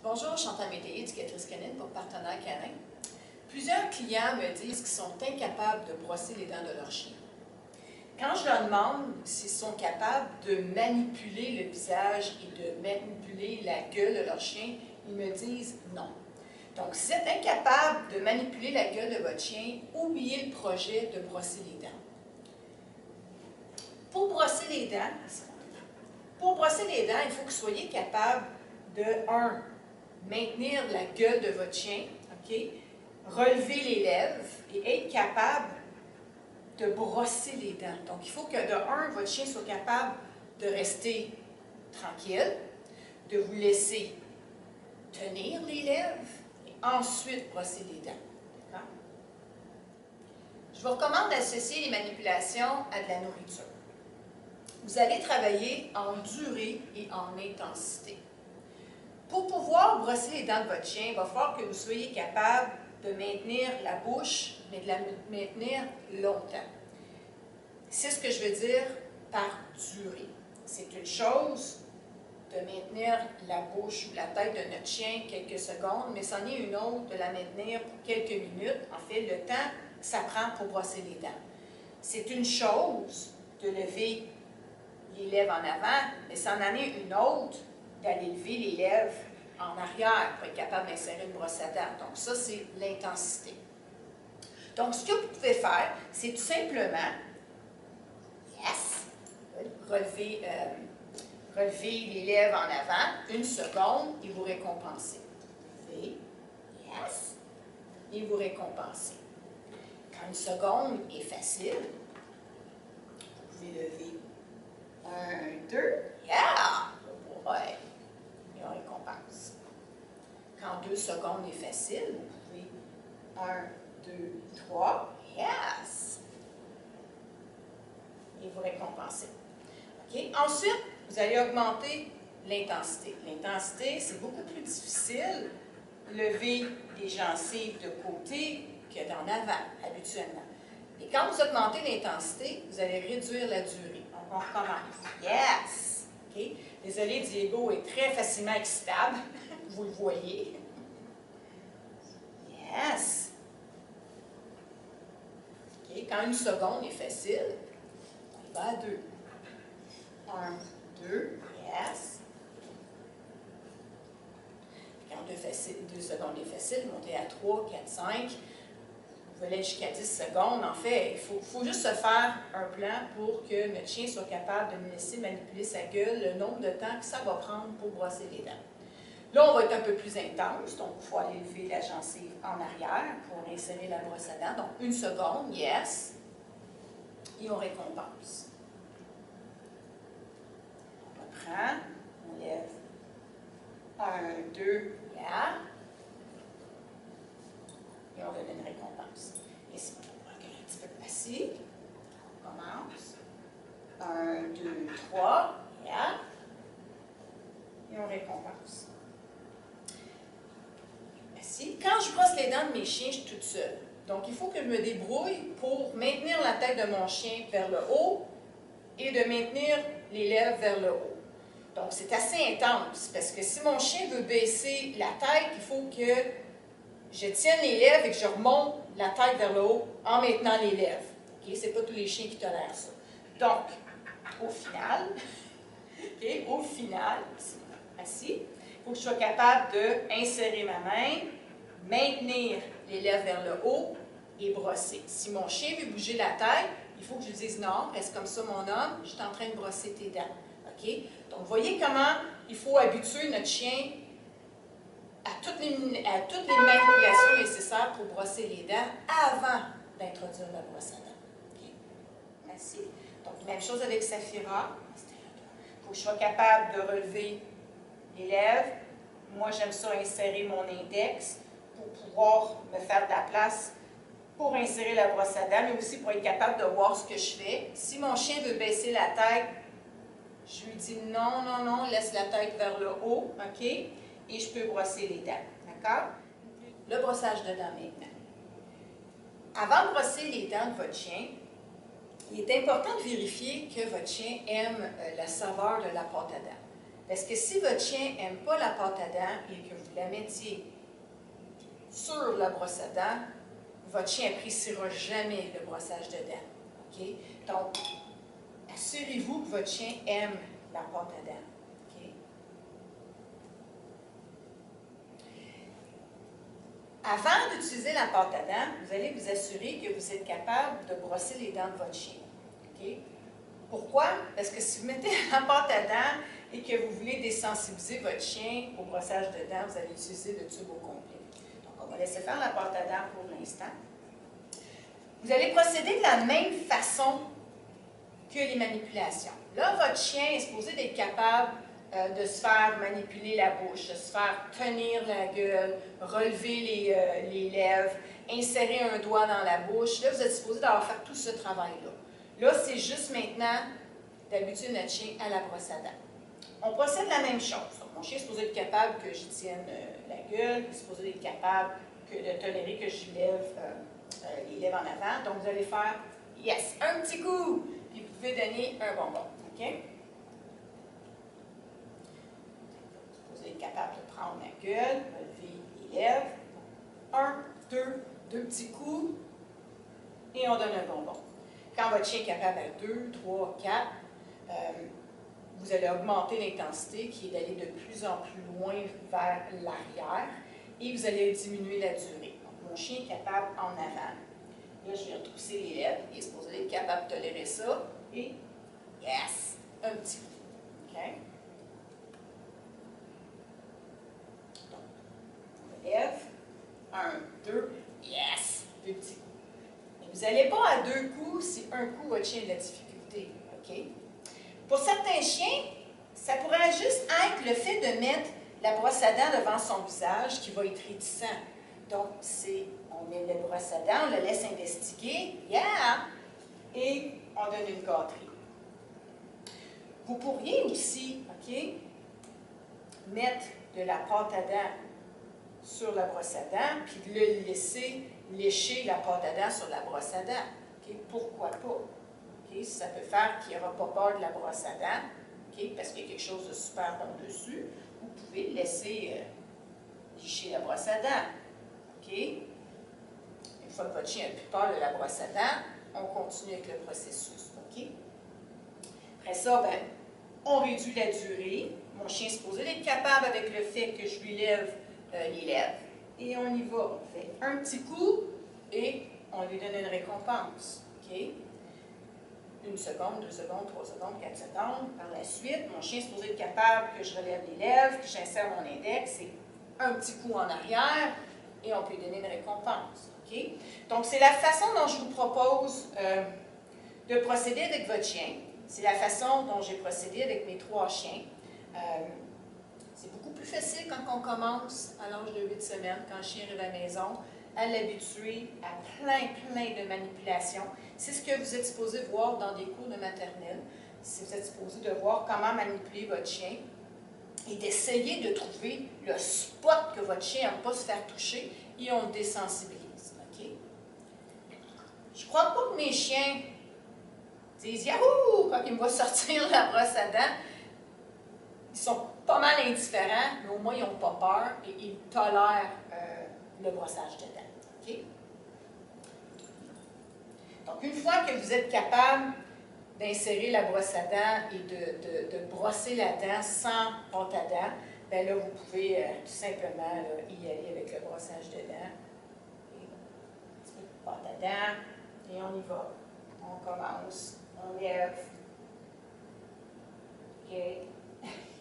Bonjour, Chantal Métayer, éducatrice canine pour Partenaire Canin. Plusieurs clients me disent qu'ils sont incapables de brosser les dents de leur chien. Quand je leur demande s'ils sont capables de manipuler le visage et de manipuler la gueule de leur chien, ils me disent non. Donc, si vous êtes incapable de manipuler la gueule de votre chien, oubliez le projet de brosser les dents. Pour brosser les dents, il faut que vous soyez capable de 1. Maintenir la gueule de votre chien, ok? Relever les lèvres et être capable de brosser les dents. Donc, il faut que de 1, votre chien soit capable de rester tranquille, de vous laisser tenir les lèvres et ensuite brosser les dents. Je vous recommande d'associer les manipulations à de la nourriture. Vous allez travailler en durée et en intensité. Pour pouvoir brosser les dents de votre chien, il va falloir que vous soyez capable de maintenir la bouche, mais de la maintenir longtemps. C'est ce que je veux dire par durée. C'est une chose de maintenir la bouche ou la tête de notre chien quelques secondes, mais c'en est une autre de la maintenir pour quelques minutes. En fait, le temps que ça prend pour brosser les dents. C'est une chose de lever les lèvres en avant, mais c'en est une autre d'aller lever les lèvres en arrière pour être capable d'insérer une brosse à dents. Donc ça, c'est l'intensité. Donc, ce que vous pouvez faire, c'est tout simplement, relever les lèvres en avant, 1 seconde, et vous récompenser. Levez, et vous récompenser. Quand 1 seconde est facile, vous pouvez lever 1, 2, ouais. Et on récompense. Quand 2 secondes est facile, vous pouvez 1, 2, 3, et vous récompensez. Okay? Ensuite, vous allez augmenter l'intensité. L'intensité, c'est beaucoup plus difficile de lever les gencives de côté que d'en avant, habituellement. Et quand vous augmentez l'intensité, vous allez réduire la durée. Donc, on recommence. Okay? Désolé, Diego est très facilement excitable. Vous le voyez. Okay. Quand 1 seconde est facile, on va à 2. 1, 2, Quand 2 secondes est facile, montez à 3, 4, 5. Vous pouvez aller jusqu'à 10 secondes. En fait, il faut juste se faire un plan pour que notre chien soit capable de nous laisser manipuler sa gueule le nombre de temps que ça va prendre pour brosser les dents. Là, on va être un peu plus intense, donc il faut aller lever la gencive en arrière pour insérer la brosse à dents. Donc, 1 seconde, et on récompense. On reprend, on lève 1, 2, et on donne une récompense. Et si on recule un petit peu plus assis, on commence. 1, 2, 3, et on récompense. Assis. Quand je brosse les dents de mes chiens, je suis toute seule. Donc, il faut que je me débrouille pour maintenir la tête de mon chien vers le haut et de maintenir les lèvres vers le haut. Donc, c'est assez intense parce que si mon chien veut baisser la tête, il faut que je tienne les lèvres et que je remonte la tête vers le haut en maintenant les lèvres. Okay? Ce n'est pas tous les chiens qui tolèrent ça. Donc, au final, assis, il faut que je sois capable d'insérer ma main, maintenir les lèvres vers le haut et brosser. Si mon chien veut bouger la tête, il faut que je lui dise non, reste comme ça mon homme, je suis en train de brosser tes dents. Okay? Donc, vous voyez comment il faut habituer notre chien à toutes les manipulations nécessaires pour brosser les dents avant d'introduire la brosse à dents. Okay? Merci. Donc, même chose avec Saphira. Il faut que je sois capable de relever les lèvres. Moi, j'aime ça insérer mon index pour pouvoir me faire de la place pour insérer la brosse à dents, mais aussi pour être capable de voir ce que je fais. Si mon chien veut baisser la tête, je lui dis non, non, non, laisse la tête vers le haut, OK? Et je peux brosser les dents, d'accord? Le brossage de dents maintenant. Avant de brosser les dents de votre chien, il est important de vérifier que votre chien aime la saveur de la pâte à dents. Parce que si votre chien n'aime pas la pâte à dents et que vous la mettiez sur la brosse à dents, votre chien n'appréciera jamais le brossage de dents. Okay? Donc, assurez-vous que votre chien aime la pâte à dents. Okay? Avant d'utiliser la pâte à dents, vous allez vous assurer que vous êtes capable de brosser les dents de votre chien. Okay? Pourquoi? Parce que si vous mettez la pâte à dents et que vous voulez désensibiliser votre chien au brossage de dents, vous allez utiliser le tube au complet. Donc, on va laisser faire la pâte à dents pour l'instant. Vous allez procéder de la même façon que les manipulations. Là, votre chien est supposé d'être capable de se faire manipuler la bouche, de se faire tenir la gueule, relever les lèvres, insérer un doigt dans la bouche. Là, vous êtes supposé d'avoir fait tout ce travail-là. Là, c'est juste maintenant d'habituer notre chien à la brosse à dents. On procède de la même chose. Donc, mon chien est supposé être capable que j'y tienne la gueule, il est supposé être capable de tolérer que je lève les lèvres en avant. Donc, vous allez faire « yes », un petit coup, puis vous pouvez donner un bonbon. OK? Vous supposé être capable de prendre la gueule, relever les lèvres. Un, deux petits coups, et on donne un bonbon. Quand votre chien est capable à 2, 3, 4, vous allez augmenter l'intensité qui est d'aller de plus en plus loin vers l'arrière et vous allez diminuer la durée. Donc, mon chien est capable en avant. Là, je vais retrousser les lèvres. Il est supposé être capable de tolérer ça. Et, yes, un petit coup. OK? Donc, on lève. 1, 2, yes, 2 petits coups. Vous n'allez pas à 2 coups si un coup votre chien a de la difficulté. OK? Pour certains chiens, ça pourrait juste être le fait de mettre la brosse à dents devant son visage qui va être réticent. Donc, on met la brosse à dents, on le laisse investiguer, yeah, et on donne une gâterie. Vous pourriez aussi, OK, mettre de la pâte à dents sur la brosse à dents, puis le laisser lécher la pâte à dents sur la brosse à dents. Okay? Pourquoi pas? Okay? Ça peut faire qu'il n'y aura pas peur de la brosse à dents, okay? Parce qu'il y a quelque chose de super bon dessus. Vous pouvez le laisser lécher la brosse à dents. Okay? Une fois que votre chien n'a plus peur de la brosse à dents, on continue avec le processus. Okay? Après ça, ben, on réduit la durée. Mon chien est supposé être capable avec le fait que je lui lève les lèvres. Et on y va. On fait un petit coup et on lui donne une récompense. Okay? 1 seconde, 2 secondes, 3 secondes, 4 secondes. Par la suite, mon chien est supposé être capable que je relève les lèvres, que j'insère mon index. C'est un petit coup en arrière et on peut lui donner une récompense. Okay? Donc, c'est la façon dont je vous propose de procéder avec votre chien. C'est la façon dont j'ai procédé avec mes 3 chiens. C'est beaucoup plus facile quand on commence à l'âge de 8 semaines, quand le chien arrive à la maison, à l'habituer à plein de manipulations. C'est ce que vous êtes supposé voir dans des cours de maternelle. Vous êtes supposé de voir comment manipuler votre chien et d'essayer de trouver le spot que votre chien n'aime pas se faire toucher et on le désensibilise. Okay? Je ne crois pas que mes chiens disent « Yahoo! » quand ils me voient sortir la brosse à dents. Ils sont pas mal indifférents, mais au moins ils n'ont pas peur et ils tolèrent le brossage de dents. Okay? Donc, une fois que vous êtes capable d'insérer la brosse à dents et de brosser la dent sans pâte à dents, bien là, vous pouvez tout simplement là, y aller avec le brossage de dents. Et un petit peu de pâte à dents, et on y va. On commence, on lève. OK.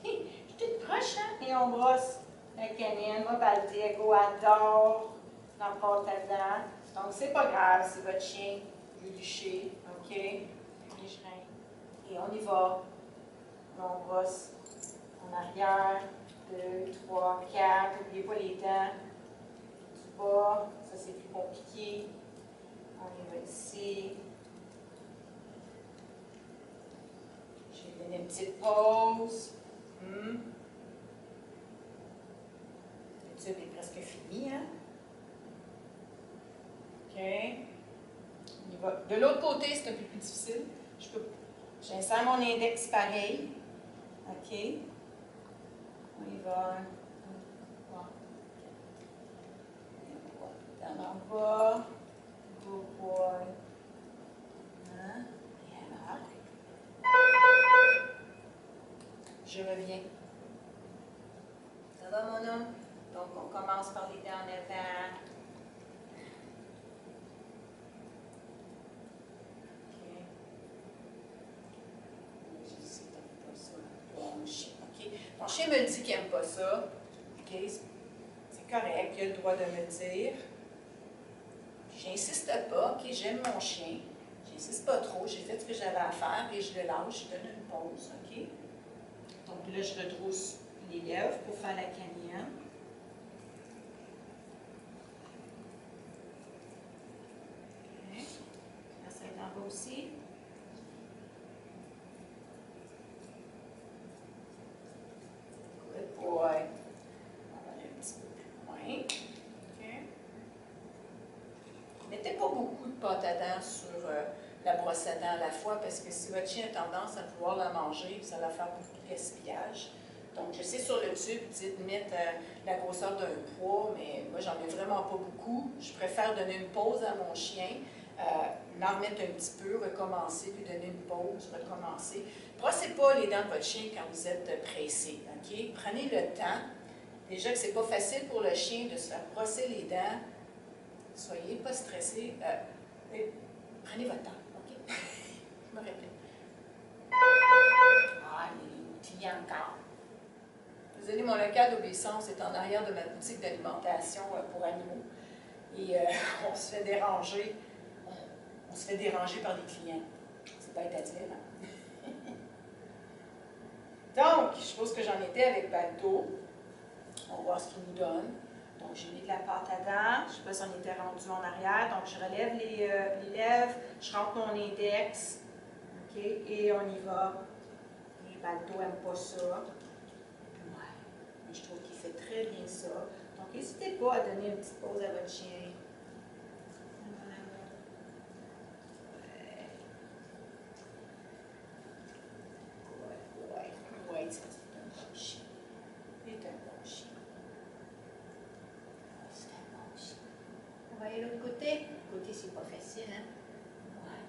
Je suis toute proche, hein? Et on brosse la canine. Moi, Diego adore la pâte à dents. Donc, c'est pas grave si votre chien veut licher. OK? Et on y va. On brosse en arrière. 2, 3, 4. N'oubliez pas les dents du bas. Ça, c'est plus compliqué. On y va ici. Je vais donner une petite pause. Le tube est presque fini, hein? OK. On y va. De l'autre côté, c'est un peu plus difficile. J'insère mon index pareil. OK. On y va. 1, 2, 3, 4. Dans en bas. Good boy. Hein? Et alors? Je reviens. Ça va, mon homme? Donc, on commence par les dents en avant. OK. Je sais que t'aimes pas ça. Bon chien. OK. Ton chien me dit qu'il n'aime pas ça. OK. C'est correct. Il a le droit de me le dire. J'insiste pas. OK. J'aime mon chien. J'insiste pas trop. J'ai fait ce que j'avais à faire et je le lâche. Je donne une pause. OK. Donc là, je retrousse les lèvres pour faire la canine. OK. Là, ça va en bas aussi. Good boy. On va aller un petit peu plus loin. OK. Mettez pas beaucoup de pâte à dents sur la brosse à dents à la fois parce que si votre chien a tendance à vouloir la manger, ça va faire beaucoup de gaspillage. Donc, je sais sur le tube, dites mettre la grosseur d'un poids, mais moi, j'en mets vraiment pas beaucoup. Je préfère donner une pause à mon chien, m'en remettre un petit peu, recommencer, puis donner une pause, recommencer. Brossez pas les dents de votre chien quand vous êtes pressé, OK? Prenez le temps. Déjà que c'est pas facile pour le chien de se faire brosser les dents. Soyez pas stressés. Prenez votre temps, OK? Je me répète. Ah, les clients encore. Désolé, mon local d'obéissance est en arrière de ma boutique d'alimentation pour animaux. Et on se fait déranger. On se fait déranger par les clients. C'est bête à dire, hein? Donc, je suppose que j'en étais avec Balto. On va voir ce qu'il nous donne. Donc, j'ai mis de la pâte à dents. Je ne sais pas si on était rendu en arrière. Donc, je relève les lèvres. Je rentre mon index. OK? Et on y va. Et Balto n'aime pas ça. Je trouve qu'il fait très bien ça. Donc, n'hésitez pas à donner une petite pause à votre chien. Ouais, c'est un bon chien. C'est un bon chien. C'est un bon chien. On va aller de l'autre côté. L'autre côté, c'est pas facile, hein? Ouais.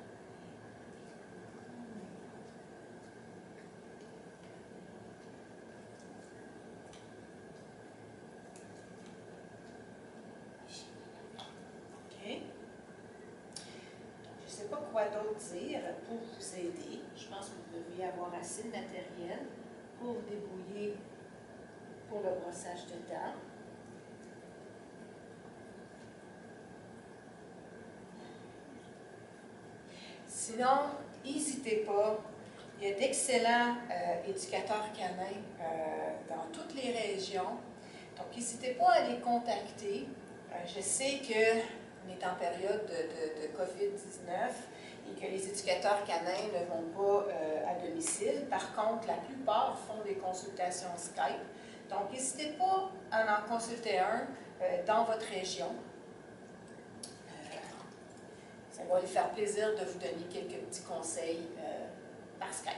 Je ne sais pas quoi d'autre dire pour vous aider. Je pense que vous devriez avoir assez de matériel pour vous débrouiller pour le brossage de dents. Sinon, n'hésitez pas. Il y a d'excellents éducateurs canins dans toutes les régions. Donc, n'hésitez pas à les contacter. Je sais qu'on est en période de COVID-19 et que les éducateurs canins ne vont pas à domicile. Par contre, la plupart font des consultations Skype. Donc, n'hésitez pas à en consulter un dans votre région. Ça va lui faire plaisir de vous donner quelques petits conseils par Skype.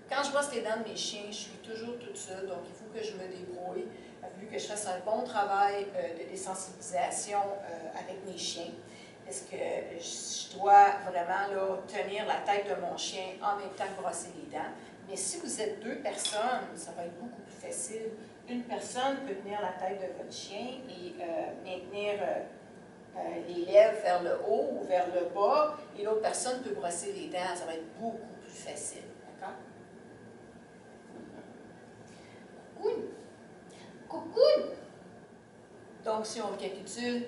Quand je brosse les dents de mes chiens, je suis toujours toute seule, donc il faut que je me débrouille. Il a fallu que je fasse un bon travail de désensibilisation avec mes chiens, parce que je dois vraiment là, tenir la tête de mon chien en même temps que brosser les dents. Mais si vous êtes 2 personnes, ça va être beaucoup plus facile. Une personne peut tenir la tête de votre chien et maintenir les lèvres vers le haut ou vers le bas, et l'autre personne peut brosser les dents. Ça va être beaucoup plus facile. D'accord? Coucou! Coucou! Donc, si on récapitule,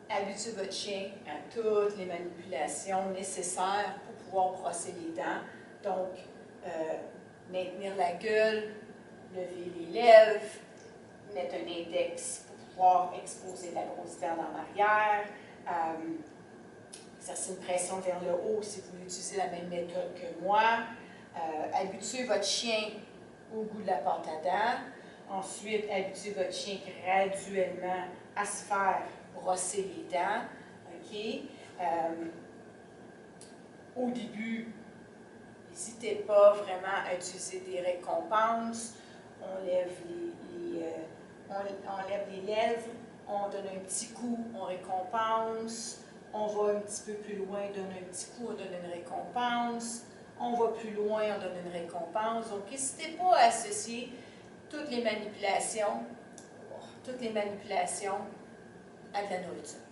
habituez votre chien à toutes les manipulations nécessaires pour pouvoir brosser les dents. Donc, maintenir la gueule, lever les lèvres, mettre un index pour pouvoir exposer la grosse dent en arrière, exercer une pression vers le haut si vous voulez utiliser la même méthode que moi, habituer votre chien au goût de la pâte à dents. Ensuite, habituer votre chien graduellement à se faire brosser les dents. OK? Au début, n'hésitez pas vraiment à utiliser des récompenses. on lève on lève les lèvres, on donne un petit coup, on récompense, on va un petit peu plus loin, on donne un petit coup, on donne une récompense, on va plus loin, on donne une récompense. Donc, n'hésitez pas à associer toutes les manipulations à de la nourriture.